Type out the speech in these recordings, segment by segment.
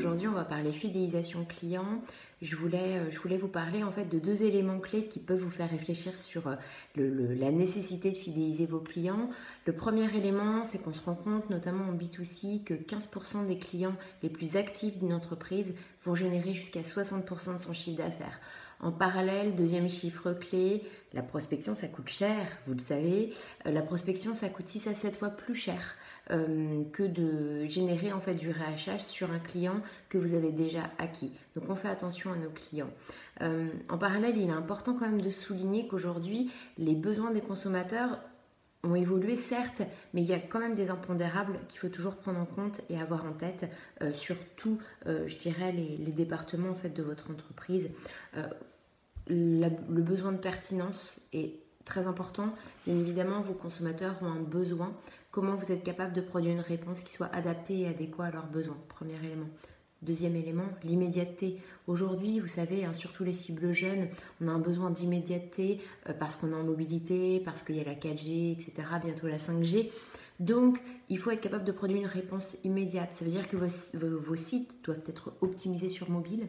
Aujourd'hui, on va parler fidélisation client. Je voulais vous parler en fait de deux éléments clés qui peuvent vous faire réfléchir sur la nécessité de fidéliser vos clients. Le premier élément, c'est qu'on se rend compte, notamment en B2C, que 15% des clients les plus actifs d'une entreprise vont générer jusqu'à 60% de son chiffre d'affaires. En parallèle, deuxième chiffre clé, la prospection, ça coûte cher, vous le savez. La prospection, ça coûte 6 à 7 fois plus cher que de générer en fait du réachat sur un client que vous avez déjà acquis. Donc on fait attention à nos clients. En parallèle, il est important quand même de souligner qu'aujourd'hui, les besoins des consommateurs ont évolué certes, mais il y a quand même des impondérables qu'il faut toujours prendre en compte et avoir en tête, surtout, je dirais, les départements en fait, de votre entreprise. Le besoin de pertinence est très important. Bien évidemment, vos consommateurs ont un besoin. Comment vous êtes capable de produire une réponse qui soit adaptée et adéquate à leurs besoins? Premier élément. Deuxième élément, l'immédiateté. Aujourd'hui, vous savez, surtout les cibles jeunes, on a un besoin d'immédiateté parce qu'on est en mobilité, parce qu'il y a la 4G, etc., bientôt la 5G. Donc, il faut être capable de produire une réponse immédiate. Ça veut dire que vos sites doivent être optimisés sur mobile.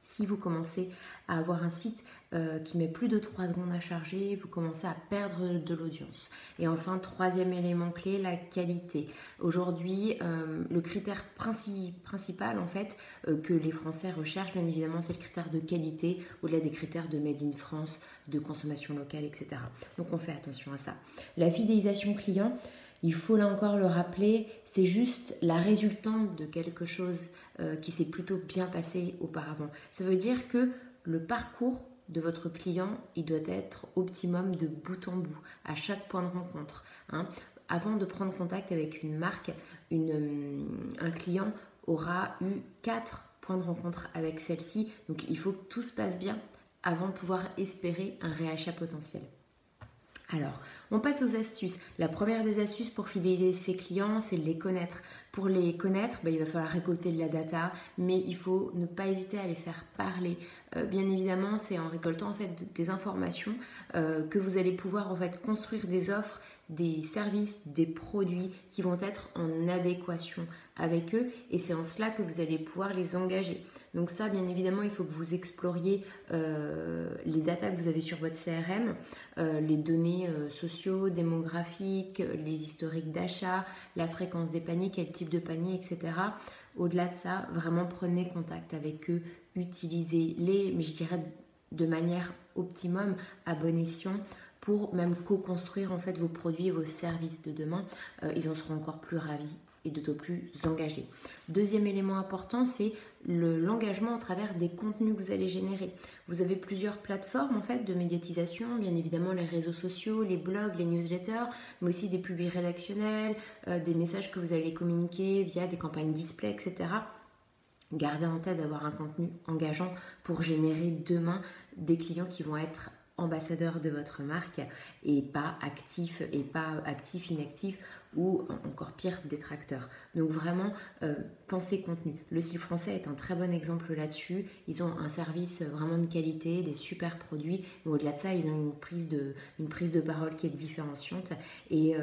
Si vous commencez à avoir un site qui met plus de 3 secondes à charger, vous commencez à perdre de l'audience. Et enfin, troisième élément clé, la qualité. Aujourd'hui, le critère principal en fait que les Français recherchent, bien évidemment, c'est le critère de qualité, au-delà des critères de Made in France, de consommation locale, etc. Donc on fait attention à ça. La fidélisation client, il faut là encore le rappeler, c'est juste la résultante de quelque chose qui s'est plutôt bien passé auparavant. Ça veut dire que le parcours de votre client, il doit être optimum de bout en bout, à chaque point de rencontre. Avant de prendre contact avec une marque, un client aura eu 4 points de rencontre avec celle-ci. Donc il faut que tout se passe bien avant de pouvoir espérer un réachat potentiel. Alors, on passe aux astuces. La première des astuces pour fidéliser ses clients, c'est de les connaître. Pour les connaître, il va falloir récolter de la data, mais il faut ne pas hésiter à les faire parler. Bien évidemment, c'est en récoltant en fait des informations que vous allez pouvoir en fait construire des offres, des services, des produits qui vont être en adéquation avec eux, et c'est en cela que vous allez pouvoir les engager. Donc ça, bien évidemment, il faut que vous exploriez les datas que vous avez sur votre CRM, les données sociaux, démographiques, les historiques d'achat, la fréquence des paniers, quel type de panier, etc. Au-delà de ça, vraiment prenez contact avec eux, utilisez-les, mais je dirais de manière optimum, à bon escient, pour même co-construire en fait vos produits et vos services de demain. Ils en seront encore plus ravis et d'autant plus engagés. Deuxième élément important, c'est l'engagement à travers des contenus que vous allez générer. Vous avez plusieurs plateformes en fait de médiatisation, bien évidemment les réseaux sociaux, les blogs, les newsletters, mais aussi des publics rédactionnels, des messages que vous allez communiquer via des campagnes display, etc. Gardez en tête d'avoir un contenu engageant pour générer demain des clients qui vont être ambassadeurs de votre marque et pas actifs inactifs ou encore pire détracteurs. Donc vraiment pensez contenu. Le style français est un très bon exemple là-dessus. Ils ont un service vraiment de qualité, des super produits, mais au-delà de ça ils ont une prise de parole qui est différenciante et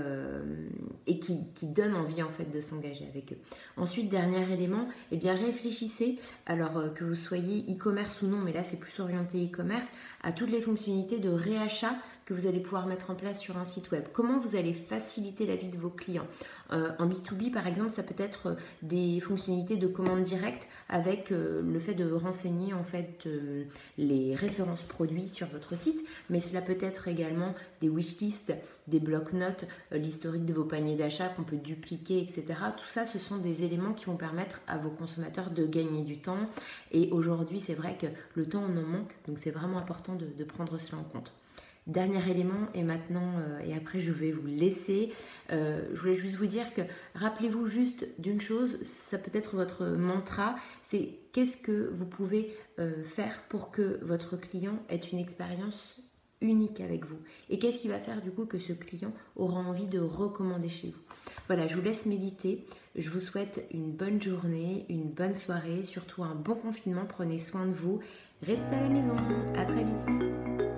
qui donne envie en fait de s'engager avec eux. Ensuite, dernier élément, réfléchissez, alors que vous soyez e-commerce ou non, mais là c'est plus orienté e-commerce, à toutes les fonctionnalités de réachat que vous allez pouvoir mettre en place sur un site web. Comment vous allez faciliter la vie de vos clients? En B2B, par exemple, ça peut être des fonctionnalités de commande directe avec le fait de renseigner en fait les références produits sur votre site, mais cela peut être également des wishlists, des bloc-notes, l'historique de vos paniers d'achat qu'on peut dupliquer, etc. Tout ça, ce sont des éléments qui vont permettre à vos consommateurs de gagner du temps. Et aujourd'hui, c'est vrai que le temps, on en manque, donc c'est vraiment important de prendre cela en compte. Dernier élément, et maintenant, et après je vais vous laisser, je voulais juste vous dire que rappelez-vous juste d'une chose, ça peut être votre mantra, c'est qu'est-ce que vous pouvez faire pour que votre client ait une expérience unique avec vous. Et qu'est-ce qui va faire du coup que ce client aura envie de recommander chez vous. Voilà, je vous laisse méditer. Je vous souhaite une bonne journée, une bonne soirée, surtout un bon confinement. Prenez soin de vous. Restez à la maison. À très vite.